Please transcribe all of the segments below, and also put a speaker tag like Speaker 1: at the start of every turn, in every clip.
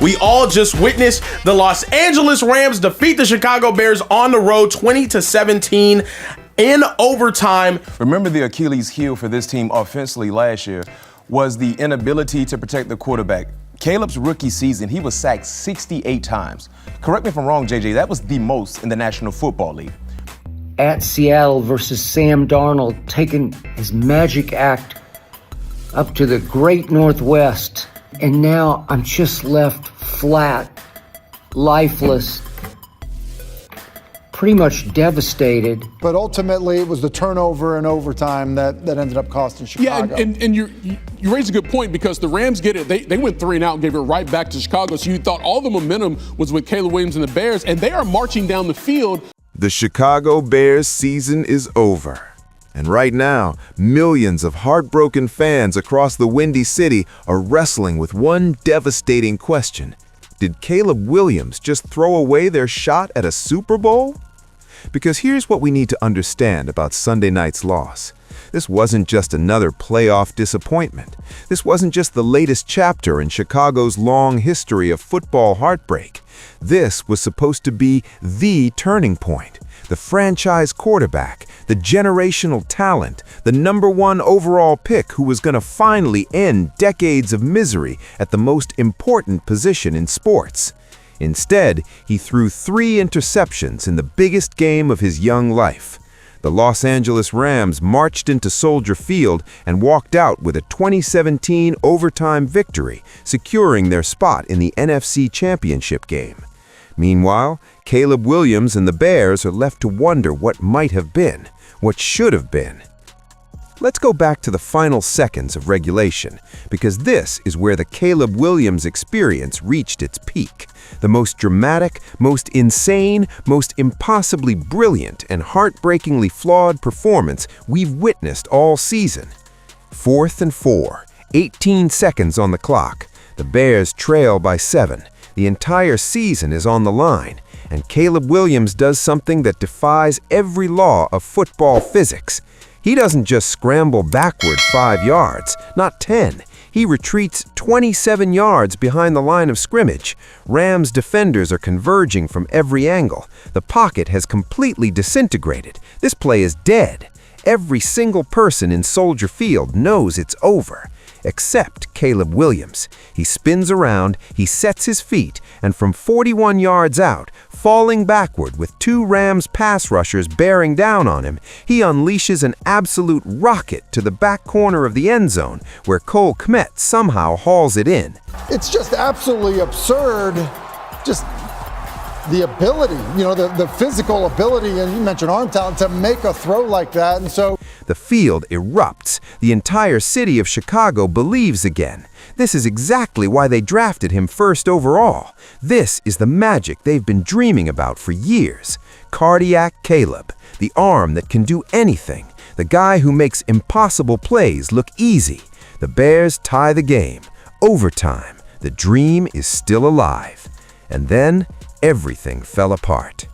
Speaker 1: We all just witnessed the Los Angeles Rams defeat the Chicago Bears on the road 20-17 in overtime.
Speaker 2: Remember, the Achilles heel for this team offensively last year was the inability to protect the quarterback. Caleb's rookie season, he was sacked 68 times. Correct me if I'm wrong, JJ, that was the most in the National Football League.
Speaker 3: At Seattle versus Sam Darnold, taking his magic act up to the great Northwest, and now I'm just left flat, lifeless, pretty much devastated.
Speaker 4: But ultimately, it was the turnover in overtime that ended up costing Chicago.
Speaker 5: Yeah, and you raise a good point, because the Rams get it. They went 3 and out and gave it right back to Chicago. So you thought all the momentum was with Caleb Williams and the Bears, and they are marching down the field.
Speaker 6: The Chicago Bears season is over. And right now, millions of heartbroken fans across the Windy City are wrestling with one devastating question. Did Caleb Williams just throw away their shot at a Super Bowl? Because here's what we need to understand about Sunday night's loss. This wasn't just another playoff disappointment. This wasn't just the latest chapter in Chicago's long history of football heartbreak. This was supposed to be the turning point. The franchise quarterback, the generational talent, the #1 overall pick who was going to finally end decades of misery at the most important position in sports. Instead, he threw 3 interceptions in the biggest game of his young life. The Los Angeles Rams marched into Soldier Field and walked out with a 2017 overtime victory, securing their spot in the NFC Championship game. Meanwhile, Caleb Williams and the Bears are left to wonder what might have been, what should have been. Let's go back to the final seconds of regulation, because this is where the Caleb Williams experience reached its peak. The most dramatic, most insane, most impossibly brilliant and heartbreakingly flawed performance we've witnessed all season. 4th and 4, 18 seconds on the clock. The Bears trail by 7. The entire season is on the line, and Caleb Williams does something that defies every law of football physics. He doesn't just scramble backward 5 yards, not 10. He retreats 27 yards behind the line of scrimmage. Rams defenders are converging from every angle. The pocket has completely disintegrated. This play is dead. Every single person in Soldier Field knows it's over, except Caleb Williams. He spins around, he sets his feet, and from 41 yards out, falling backward with 2 Rams pass rushers bearing down on him, he unleashes an absolute rocket to the back corner of the end zone, where Cole Kmet somehow hauls it in.
Speaker 4: It's just absolutely absurd, just the ability, the physical ability, and you mentioned arm talent, to make a throw like that. And so
Speaker 6: the field erupts. The entire city of Chicago believes again. This is exactly why they drafted him first overall. This is the magic they've been dreaming about for years. Cardiac Caleb, the arm that can do anything, the guy who makes impossible plays look easy. The Bears tie the game. Overtime. The dream is still alive. And then everything fell apart.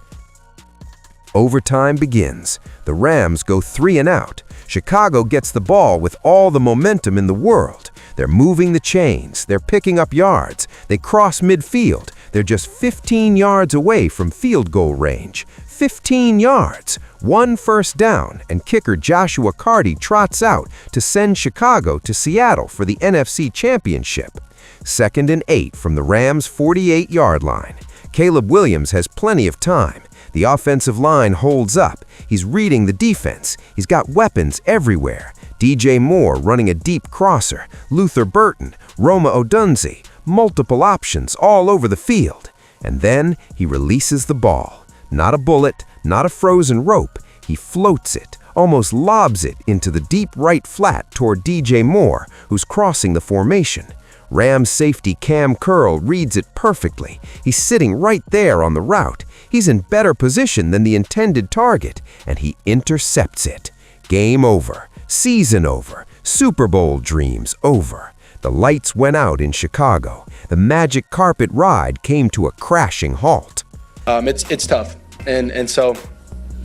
Speaker 6: Overtime begins. The Rams go 3 and out. Chicago gets the ball with all the momentum in the world. They're moving the chains. They're picking up yards. They cross midfield. They're just 15 yards away from field goal range. 15 yards. 1 first down, and kicker Joshua Carty trots out to send Chicago to Seattle for the NFC Championship. 2nd and 8 from the Rams' 48-yard line. Caleb Williams has plenty of time. The offensive line holds up. He's reading the defense. He's got weapons everywhere. DJ Moore running a deep crosser. Luther Burton, Roma Odunze, multiple options all over the field. And then he releases the ball. Not a bullet, not a frozen rope. He floats it, almost lobs it into the deep right flat toward DJ Moore, who's crossing the formation. Rams safety Cam Curl reads it perfectly. He's sitting right there on the route. He's in better position than the intended target, and he intercepts it. Game over. Season over. Super Bowl dreams over. The lights went out in Chicago. The magic carpet ride came to a crashing halt.
Speaker 7: It's tough. And so,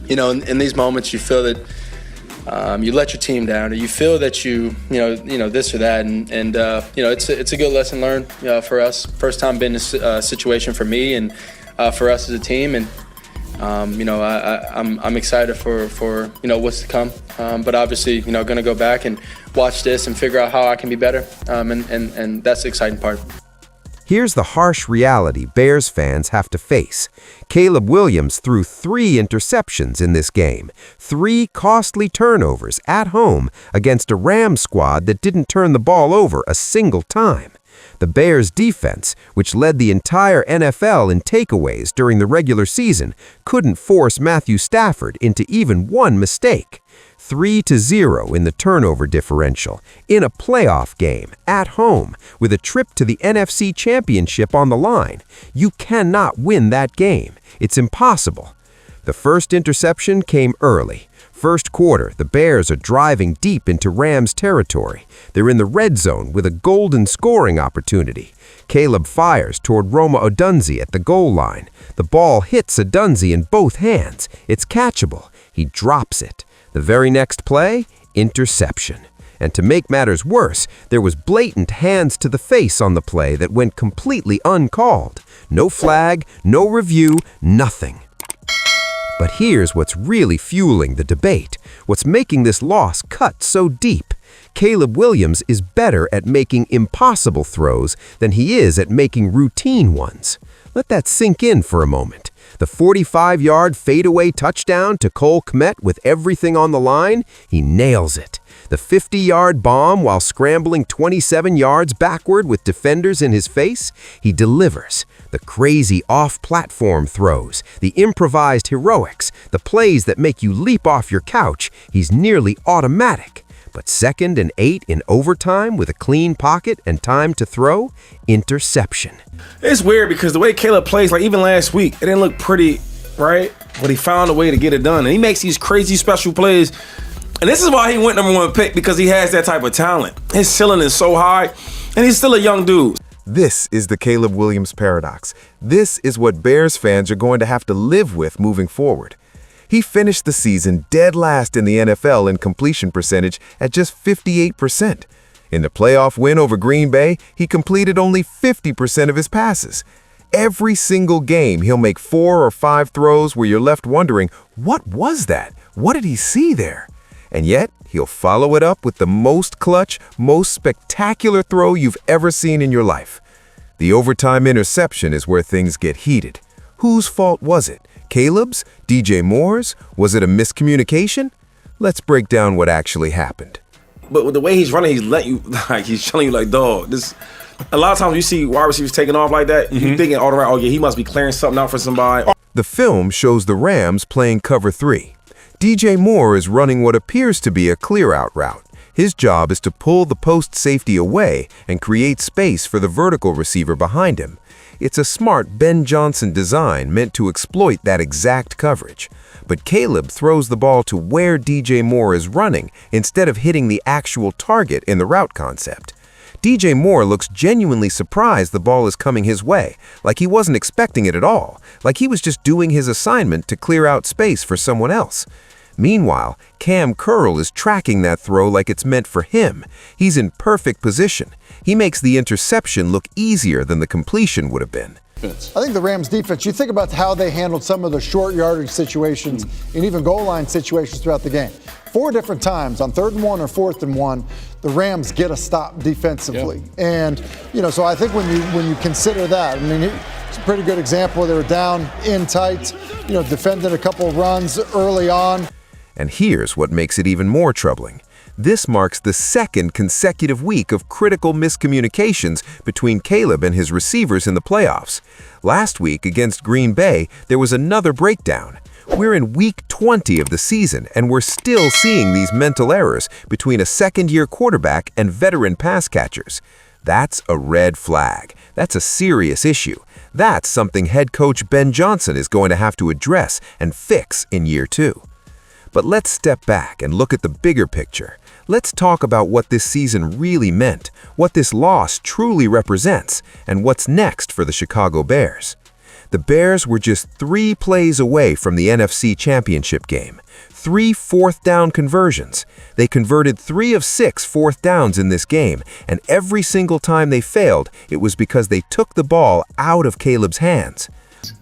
Speaker 7: in these moments you feel that you let your team down, or you feel that you know this or that, and it's a good lesson learned for us. First time been in a situation for me and for us as a team, and I'm excited for what's to come. But obviously, going to go back and watch this and figure out how I can be better, and that's the exciting part.
Speaker 8: Here's the harsh reality Bears fans have to face. Caleb Williams threw 3 interceptions in this game, 3 costly turnovers at home against a Rams squad that didn't turn the ball over a single time. The Bears' defense, which led the entire NFL in takeaways during the regular season, couldn't force Matthew Stafford into even one mistake. 3-0 in the turnover differential, in a playoff game, at home, with a trip to the NFC Championship on the line. You cannot win that game. It's impossible. The first interception came early. First quarter, the Bears are driving deep into Rams territory. They're in the red zone with a golden scoring opportunity. Caleb fires toward Roma Odunze at the goal line. The ball hits Odunze in both hands. It's catchable. He drops it. The very next play, interception. And to make matters worse, there was blatant hands to the face on the play that went completely uncalled. No flag, no review, nothing. But here's what's really fueling the debate, what's making this loss cut so deep. Caleb Williams is better at making impossible throws than he is at making routine ones. Let that sink in for a moment. The 45-yard fadeaway touchdown to Cole Kmet with everything on the line, he nails it. The 50-yard bomb while scrambling 27 yards backward with defenders in his face, he delivers. The crazy off-platform throws, the improvised heroics, the plays that make you leap off your couch, he's nearly automatic. But 2nd and 8 in overtime with a clean pocket and time to throw, interception.
Speaker 1: It's weird because the way Caleb plays, like even last week, it didn't look pretty, right? But he found a way to get it done. And he makes these crazy special plays. And this is why he went #1 pick, because he has that type of talent. His ceiling is so high, and he's still a young dude.
Speaker 6: This is the Caleb Williams paradox. This is what Bears fans are going to have to live with moving forward. He finished the season dead last in the NFL in completion percentage at just 58%. In the playoff win over Green Bay, he completed only 50% of his passes. Every single game, he'll make 4 or 5 throws where you're left wondering, what was that? What did he see there? And yet, he'll follow it up with the most clutch, most spectacular throw you've ever seen in your life. The overtime interception is where things get heated. Whose fault was it? Caleb's? DJ Moore's? Was it a miscommunication? Let's break down what actually happened.
Speaker 1: But with the way he's running, he's telling you like, dog, this. A lot of times you see wide receivers taking off like that, you're thinking all around, oh yeah, he must be clearing something out for somebody.
Speaker 6: The film shows the Rams playing cover 3. DJ Moore is running what appears to be a clear-out route. His job is to pull the post safety away and create space for the vertical receiver behind him. It's a smart Ben Johnson design meant to exploit that exact coverage. But Caleb throws the ball to where DJ Moore is running instead of hitting the actual target in the route concept. DJ Moore looks genuinely surprised the ball is coming his way, like he wasn't expecting it at all, like he was just doing his assignment to clear out space for someone else. Meanwhile, Cam Curl is tracking that throw like it's meant for him. He's in perfect position. He makes the interception look easier than the completion would have been.
Speaker 4: I think the Rams defense, you think about how they handled some of the short yardage situations and even goal line situations throughout the game. 4 different times on 3rd and 1 or 4th and 1, the Rams get a stop defensively. And, so I think when you consider that, I mean, it's a pretty good example. They were down in tight, defended a couple of runs early on.
Speaker 6: And here's what makes it even more troubling. This marks the 2nd consecutive week of critical miscommunications between Caleb and his receivers in the playoffs. Last week against Green Bay, there was another breakdown. We're in week 20 of the season, and we're still seeing these mental errors between a second-year quarterback and veteran pass catchers. That's a red flag. That's a serious issue. That's something head coach Ben Johnson is going to have to address and fix in year 2. But let's step back and look at the bigger picture. Let's talk about what this season really meant, what this loss truly represents, and what's next for the Chicago Bears.
Speaker 8: The Bears were just 3 plays away from the NFC Championship game. 3 fourth-down conversions. They converted 3 of 6 fourth downs in this game, and every single time they failed, it was because they took the ball out of Caleb's hands.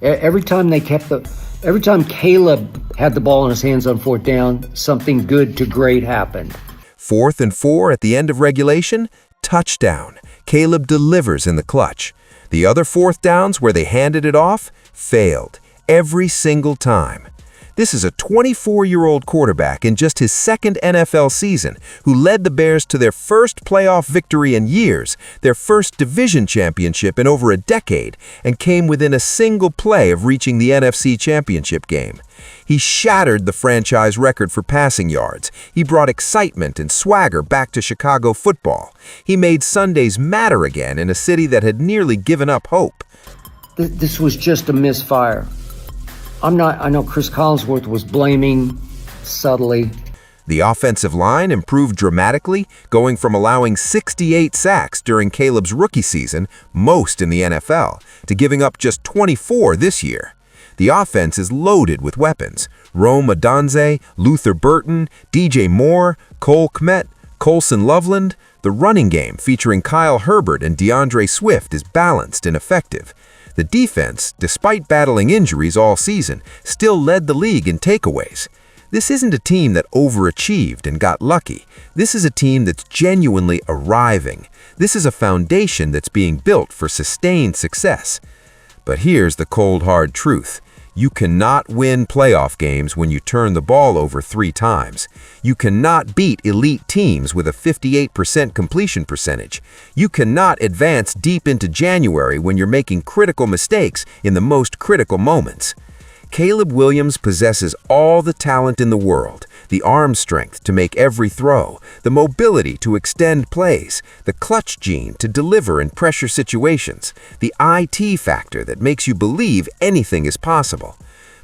Speaker 3: Every time Caleb had the ball in his hands on 4th down, something good to great happened.
Speaker 8: 4th and 4 at the end of regulation, touchdown. Caleb delivers in the clutch. The other 4th downs where they handed it off, failed. Every single time. This is a 24-year-old quarterback in just his 2nd NFL season who led the Bears to their first playoff victory in years, their first division championship in over a decade, and came within a single play of reaching the NFC Championship game. He shattered the franchise record for passing yards. He brought excitement and swagger back to Chicago football. He made Sundays matter again in a city that had nearly given up hope.
Speaker 3: This was just a misfire. I know Chris Collinsworth was blaming subtly.
Speaker 8: The offensive line improved dramatically, going from allowing 68 sacks during Caleb's rookie season, most in the NFL, to giving up just 24 this year. The offense is loaded with weapons. Rome Odunze, Luther Burton, DJ Moore, Cole Kmet, Colson Loveland. The running game featuring Kyle Herbert and DeAndre Swift is balanced and effective. The defense, despite battling injuries all season, still led the league in takeaways. This isn't a team that overachieved and got lucky. This is a team that's genuinely arriving. This is a foundation that's being built for sustained success. But here's the cold, hard truth. You cannot win playoff games when you turn the ball over 3 times. You cannot beat elite teams with a 58% completion percentage. You cannot advance deep into January when you're making critical mistakes in the most critical moments. Caleb Williams possesses all the talent in the world, the arm strength to make every throw, the mobility to extend plays, the clutch gene to deliver in pressure situations, the IT factor that makes you believe anything is possible.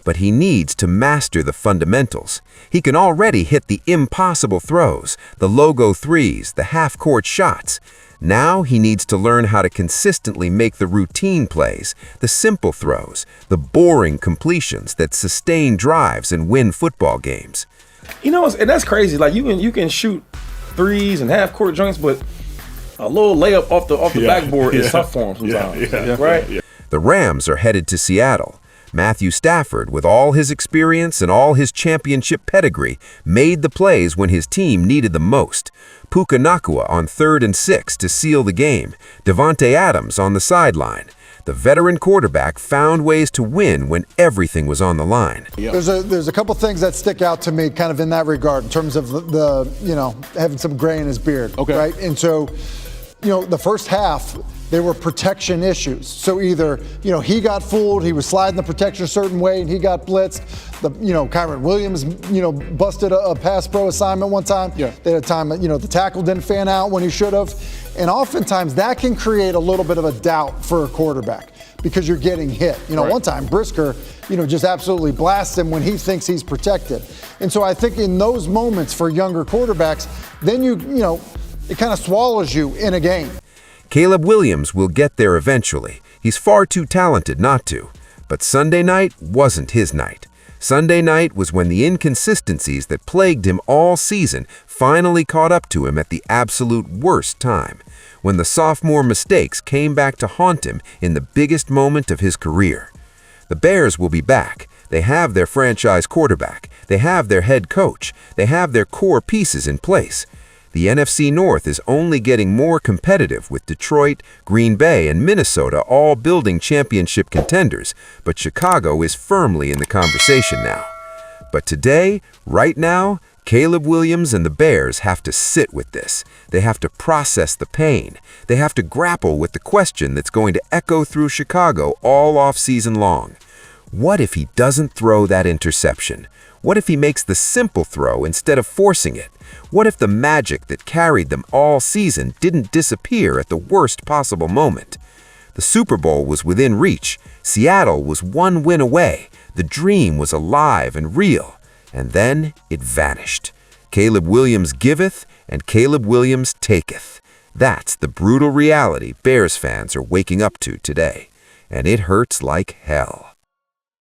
Speaker 8: But he needs to master the fundamentals. He can already hit the impossible throws, the logo threes, the half-court shots. Now he needs to learn how to consistently make the routine plays, the simple throws, the boring completions that sustain drives and win football games.
Speaker 1: You know, and that's crazy. Like you can shoot threes and half court joints, but a little layup off the backboard is tough for him sometimes. Right?
Speaker 8: The Rams are headed to Seattle. Matthew Stafford, with all his experience and all his championship pedigree, made the plays when his team needed them most. Puka Nacua on 3rd and 6 to seal the game. Devontae Adams on the sideline. The veteran quarterback found ways to win when everything was on the line.
Speaker 4: There's a couple things that stick out to me kind of in that regard in terms of the having some gray in his beard. Okay. Right? And so, the first half, there were protection issues. So either, he got fooled, he was sliding the protection a certain way and he got blitzed. Kyron Williams, busted a pass pro assignment one time. Yeah. They had a time, the tackle didn't fan out when he should have. And oftentimes that can create a little bit of a doubt for a quarterback because you're getting hit. Right. One time Brisker, just absolutely blasts him when he thinks he's protected. And so I think in those moments for younger quarterbacks, then it kind of swallows you in a game.
Speaker 8: Caleb Williams will get there eventually. He's far too talented not to. But Sunday night wasn't his night. Sunday night was when the inconsistencies that plagued him all season finally caught up to him at the absolute worst time, when the sophomore mistakes came back to haunt him in the biggest moment of his career. The Bears will be back. They have their franchise quarterback. They have their head coach. They have their core pieces in place. The NFC North is only getting more competitive with Detroit, Green Bay, and Minnesota all building championship contenders, but Chicago is firmly in the conversation now. But today, right now, Caleb Williams and the Bears have to sit with this. They have to process the pain. They have to grapple with the question that's going to echo through Chicago all off-season long. What if he doesn't throw that interception? What if he makes the simple throw instead of forcing it? What if the magic that carried them all season didn't disappear at the worst possible moment? The Super Bowl was within reach. Seattle was one win away. The dream was alive and real. And then it vanished. Caleb Williams giveth, and Caleb Williams taketh. That's the brutal reality Bears fans are waking up to today. and it hurts like hell.